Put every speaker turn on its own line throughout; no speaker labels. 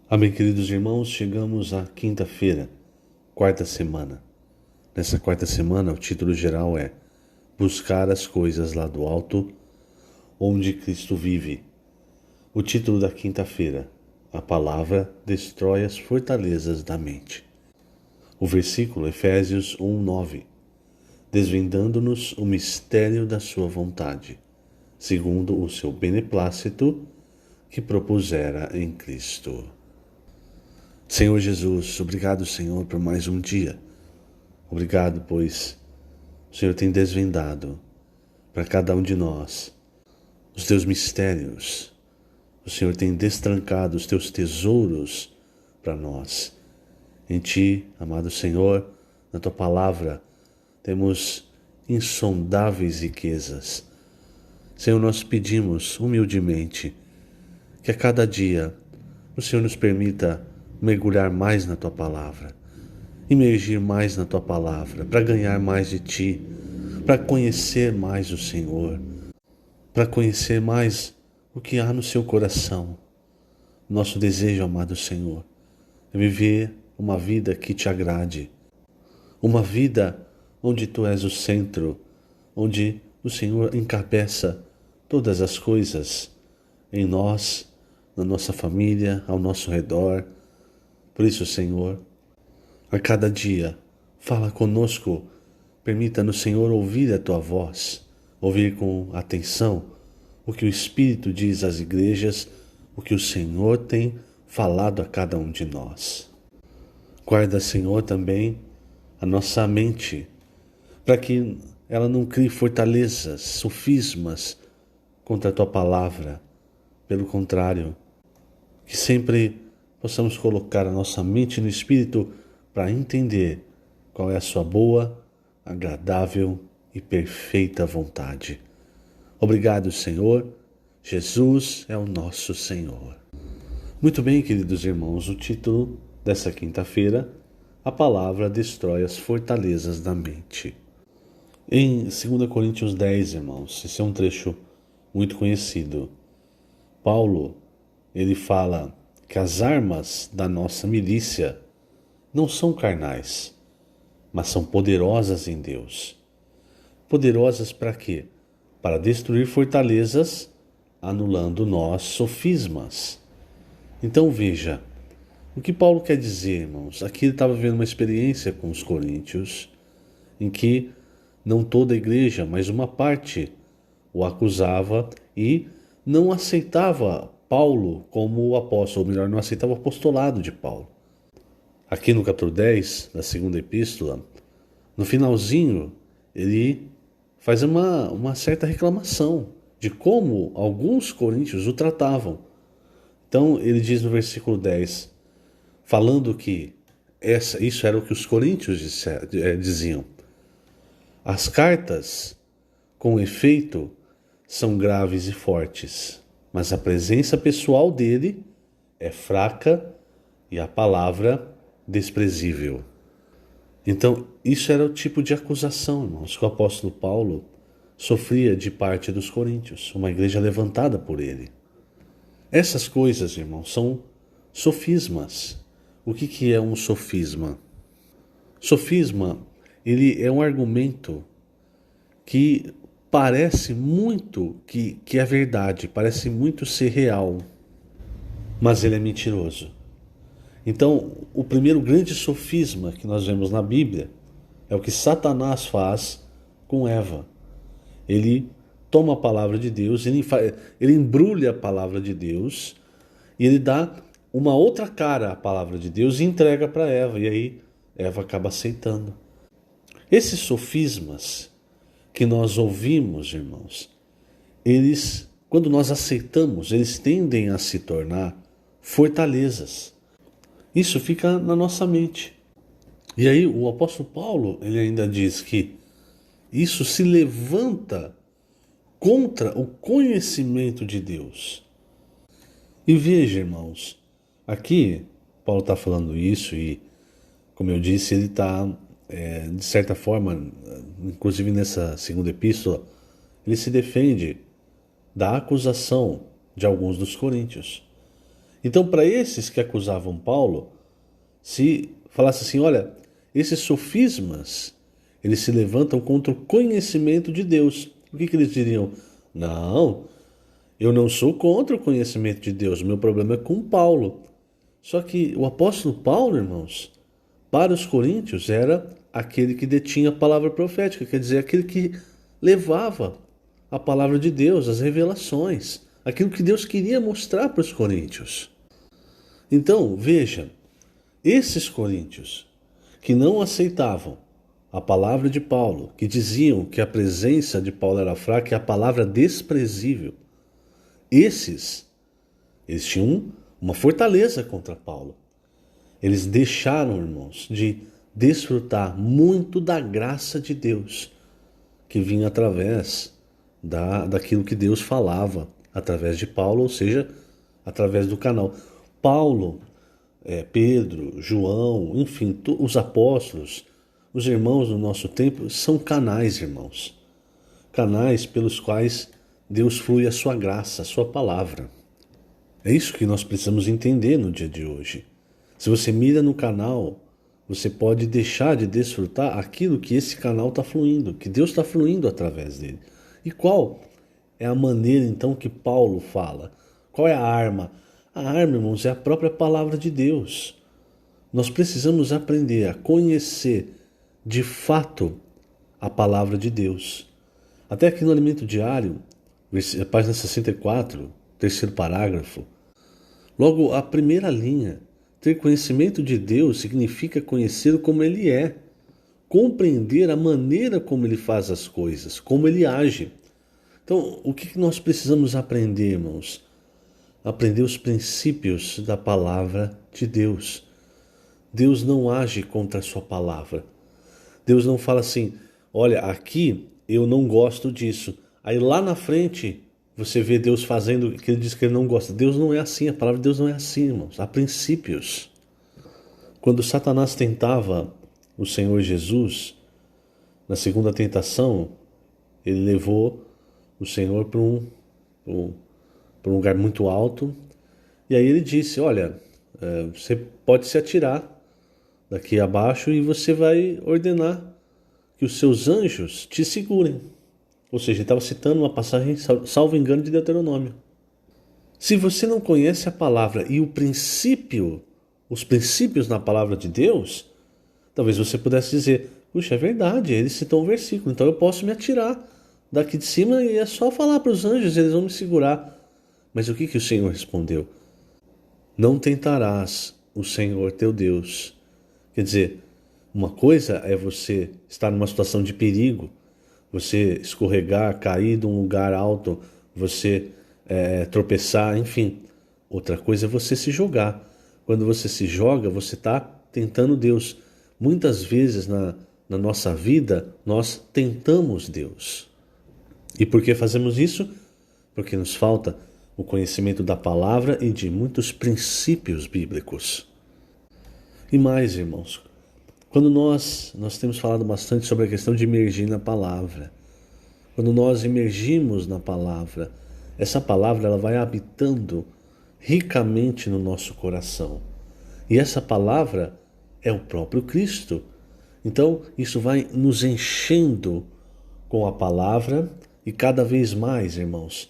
Amém, queridos irmãos, chegamos à quinta-feira, quarta semana. Nessa quarta semana, o título geral é Buscar as coisas lá do alto, onde Cristo vive. O título da quinta-feira, a palavra destrói as fortalezas da mente. O versículo, Efésios 1:9, desvendando-nos o mistério da sua vontade, segundo o seu beneplácito que propusera em Cristo. Senhor Jesus, obrigado, Senhor, por mais um dia. Obrigado, pois o Senhor tem desvendado para cada um de nós os teus mistérios. O Senhor tem destrancado os teus tesouros para nós. Em Ti, amado Senhor, na Tua palavra, temos insondáveis riquezas. Senhor, nós pedimos humildemente que a cada dia o Senhor nos permita mergulhar mais na Tua palavra, imergir mais na Tua palavra, para ganhar mais de Ti, para conhecer mais o Senhor, para conhecer mais o que há no Seu coração. Nosso desejo, amado Senhor, é viver uma vida que Te agrade, uma vida onde Tu és o centro, onde o Senhor encabeça todas as coisas em nós, na nossa família, ao nosso redor. Por isso, Senhor, a cada dia, fala conosco, permita-nos, Senhor, ouvir a Tua voz, ouvir com atenção o que o Espírito diz às igrejas, o que o Senhor tem falado a cada um de nós. Guarda, Senhor, também a nossa mente, para que ela não crie fortalezas, sofismas contra a Tua palavra. Pelo contrário, que sempre possamos colocar a nossa mente no Espírito para entender qual é a Sua boa, agradável e perfeita vontade. Obrigado, Senhor. Jesus é o nosso Senhor. Muito bem, queridos irmãos, o título dessa quinta-feira, a palavra destrói as fortalezas da mente. Em 2 Coríntios 10, irmãos, esse é um trecho muito conhecido. Paulo, ele fala que as armas da nossa milícia não são carnais, mas são poderosas em Deus. Poderosas para quê? Para destruir fortalezas, anulando nós sofismas. Então veja, o que Paulo quer dizer, irmãos? Aqui ele estava vivendo uma experiência com os coríntios, em que não toda a igreja, mas uma parte o acusava e não aceitava Paulo como o apóstolo, ou melhor, não aceitava o apostolado de Paulo. Aqui no capítulo 10 da segunda epístola, no finalzinho, ele faz uma certa reclamação de como alguns coríntios o tratavam. Então ele diz no versículo 10, falando que isso era o que os coríntios diziam. As cartas, com efeito, são graves e fortes, mas a presença pessoal dele é fraca e a palavra desprezível. Então, isso era o tipo de acusação, irmãos, que o apóstolo Paulo sofria de parte dos coríntios, uma igreja levantada por ele. Essas coisas, irmãos, são sofismas. O que é um sofisma? Sofisma, ele é um argumento que parece muito que é verdade, parece muito ser real, mas ele é mentiroso. Então, o primeiro grande sofisma que nós vemos na Bíblia é o que Satanás faz com Eva. Ele toma a palavra de Deus, ele embrulha a palavra de Deus e ele dá uma outra cara à palavra de Deus e entrega para Eva, e aí Eva acaba aceitando. Esses sofismas que nós ouvimos, irmãos, eles, quando nós aceitamos, eles tendem a se tornar fortalezas. Isso fica na nossa mente. E aí o apóstolo Paulo, ele ainda diz que isso se levanta contra o conhecimento de Deus. E veja, irmãos, aqui Paulo está falando isso e, como eu disse, ele está, de certa forma, inclusive nessa segunda epístola, ele se defende da acusação de alguns dos coríntios. Então, para esses que acusavam Paulo, se falasse assim, olha, esses sofismas, eles se levantam contra o conhecimento de Deus. O que eles diriam? Não, eu não sou contra o conhecimento de Deus, meu problema é com Paulo. Só que o apóstolo Paulo, irmãos, para os coríntios era aquele que detinha a palavra profética, quer dizer, aquele que levava a palavra de Deus, as revelações, aquilo que Deus queria mostrar para os coríntios. Então, veja, esses coríntios que não aceitavam a palavra de Paulo, que diziam que a presença de Paulo era fraca e a palavra desprezível, eles tinham uma fortaleza contra Paulo. Eles deixaram, irmãos, de desfrutar muito da graça de Deus, que vinha através daquilo que Deus falava, através de Paulo, ou seja, através do canal. Paulo, Pedro, João, enfim, os apóstolos, os irmãos do nosso tempo, são canais, irmãos. Canais pelos quais Deus flui a sua graça, a sua palavra. É isso que nós precisamos entender no dia de hoje. Se você mira no canal, você pode deixar de desfrutar aquilo que esse canal está fluindo, que Deus está fluindo através dele. E qual é a maneira, então, que Paulo fala? Qual é a arma? A arma, irmãos, é a própria palavra de Deus. Nós precisamos aprender a conhecer de fato a palavra de Deus. Até aqui no Alimento Diário, página 64, terceiro parágrafo, logo a primeira linha, ter conhecimento de Deus significa conhecê-lo como Ele é, compreender a maneira como Ele faz as coisas, como Ele age. Então, o que nós precisamos aprender, irmãos? Aprender os princípios da palavra de Deus. Deus não age contra a sua palavra. Deus não fala assim, olha, aqui eu não gosto disso. Aí lá na frente você vê Deus fazendo o que ele diz que ele não gosta. Deus não é assim, a palavra de Deus não é assim, irmãos. Há princípios. Quando Satanás tentava o Senhor Jesus, na segunda tentação, ele levou o Senhor para um lugar muito alto. E aí ele disse, olha, você pode se atirar daqui abaixo e você vai ordenar que os seus anjos te segurem. Ou seja, ele estava citando uma passagem, salvo engano, de Deuteronômio. Se você não conhece a palavra e os princípios na palavra de Deus, talvez você pudesse dizer, puxa, é verdade, ele citou um versículo, então eu posso me atirar daqui de cima e é só falar para os anjos, eles vão me segurar. Mas o que o Senhor respondeu? Não tentarás o Senhor teu Deus. Quer dizer, uma coisa é você estar numa situação de perigo, você escorregar, cair de um lugar alto, você tropeçar, enfim. Outra coisa é você se jogar. Quando você se joga, você está tentando Deus. Muitas vezes na nossa vida, nós tentamos Deus. E por que fazemos isso? Porque nos falta o conhecimento da palavra e de muitos princípios bíblicos. E mais, irmãos, quando nós temos falado bastante sobre a questão de imergir na palavra. Quando nós imergimos na palavra, essa palavra ela vai habitando ricamente no nosso coração. E essa palavra é o próprio Cristo. Então, isso vai nos enchendo com a palavra e cada vez mais, irmãos,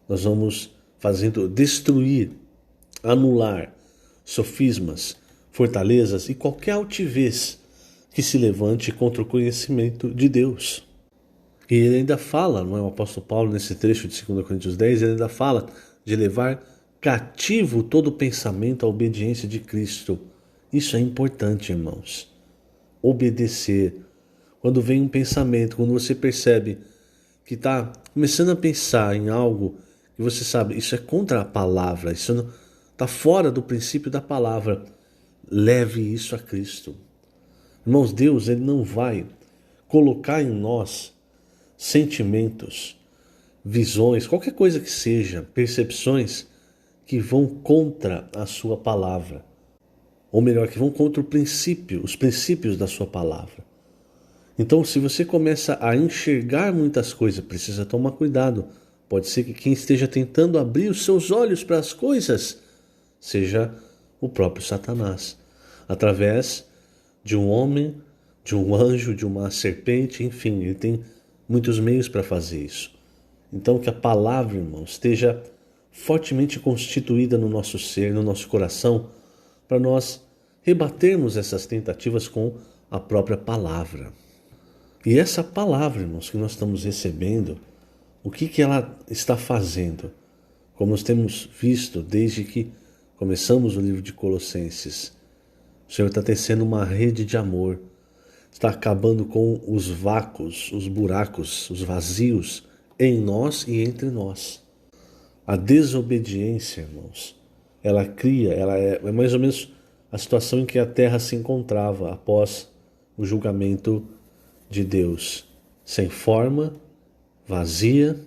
nós vamos fazendo destruir, anular sofismas, fortalezas e qualquer altivez que se levante contra o conhecimento de Deus. E ele ainda fala, não é, o apóstolo Paulo, nesse trecho de 2 Coríntios 10, ele ainda fala de levar cativo todo pensamento à obediência de Cristo. Isso é importante, irmãos. Obedecer. Quando vem um pensamento, quando você percebe que está começando a pensar em algo que você sabe, isso é contra a palavra, isso está fora do princípio da palavra, leve isso a Cristo. Irmãos, Deus ele não vai colocar em nós sentimentos, visões, qualquer coisa que seja, percepções que vão contra a sua palavra. Ou melhor, que vão contra os princípios da sua palavra. Então, se você começa a enxergar muitas coisas, precisa tomar cuidado. Pode ser que quem esteja tentando abrir os seus olhos para as coisas seja o próprio Satanás, através de um homem, de um anjo, de uma serpente, enfim, ele tem muitos meios para fazer isso. Então que a palavra, irmãos, esteja fortemente constituída no nosso ser, no nosso coração, para nós rebatermos essas tentativas com a própria palavra. E essa palavra, irmãos, que nós estamos recebendo, o que ela está fazendo? Como nós temos visto desde que começamos o livro de Colossenses, o Senhor está tecendo uma rede de amor, está acabando com os vácuos, os buracos, os vazios em nós e entre nós. A desobediência, irmãos, ela é mais ou menos a situação em que a terra se encontrava após o julgamento de Deus, sem forma, vazia,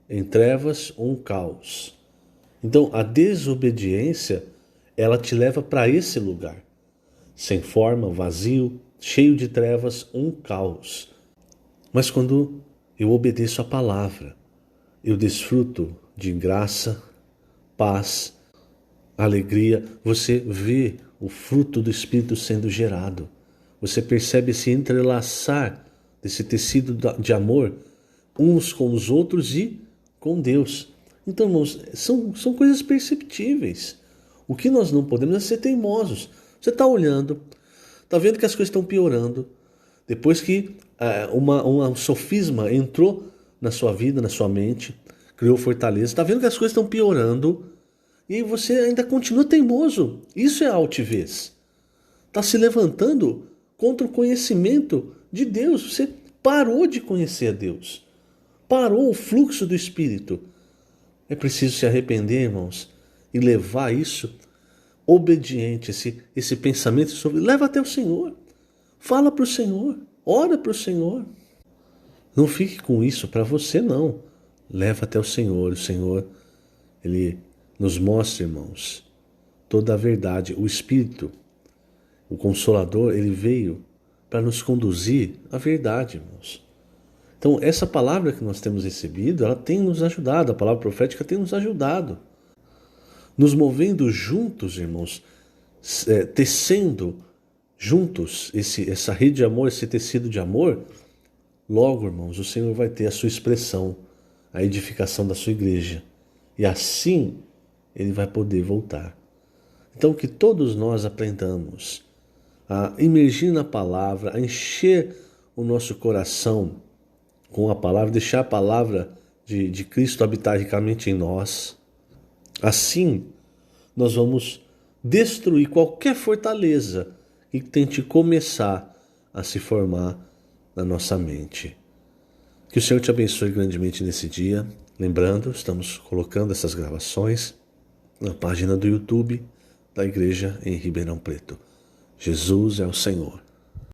em trevas ou um caos. Então, a desobediência, ela te leva para esse lugar, sem forma, vazio, cheio de trevas, um caos. Mas quando eu obedeço a palavra, eu desfruto de graça, paz, alegria. Você vê o fruto do Espírito sendo gerado. Você percebe esse entrelaçar desse tecido de amor uns com os outros e com Deus. Então, irmãos, são coisas perceptíveis. O que nós não podemos é ser teimosos. Você está olhando, está vendo que as coisas estão piorando. Depois que um sofisma entrou na sua vida, na sua mente, criou fortaleza, está vendo que as coisas estão piorando e aí você ainda continua teimoso. Isso é altivez. Está se levantando contra o conhecimento de Deus. Você parou de conhecer a Deus. Parou o fluxo do Espírito. É preciso se arrepender, irmãos, e levar isso obediente, esse pensamento sobre. Leva até o Senhor. Fala para o Senhor. Ora para o Senhor. Não fique com isso para você, não. Leva até o Senhor. O Senhor, Ele nos mostra, irmãos, toda a verdade. O Espírito, o Consolador, Ele veio para nos conduzir à verdade, irmãos. Então, essa palavra que nós temos recebido, ela tem nos ajudado. A palavra profética tem nos ajudado. Nos movendo juntos, irmãos, tecendo juntos essa rede de amor, esse tecido de amor. Logo, irmãos, o Senhor vai ter a sua expressão, a edificação da sua igreja. E assim, Ele vai poder voltar. Então, que todos nós aprendamos a imergir na palavra, a encher o nosso coração com a palavra, deixar a palavra de Cristo habitar ricamente em nós. Assim, nós vamos destruir qualquer fortaleza que tente começar a se formar na nossa mente. Que o Senhor te abençoe grandemente nesse dia. Lembrando, estamos colocando essas gravações na página do YouTube da Igreja em Ribeirão Preto. Jesus é o Senhor.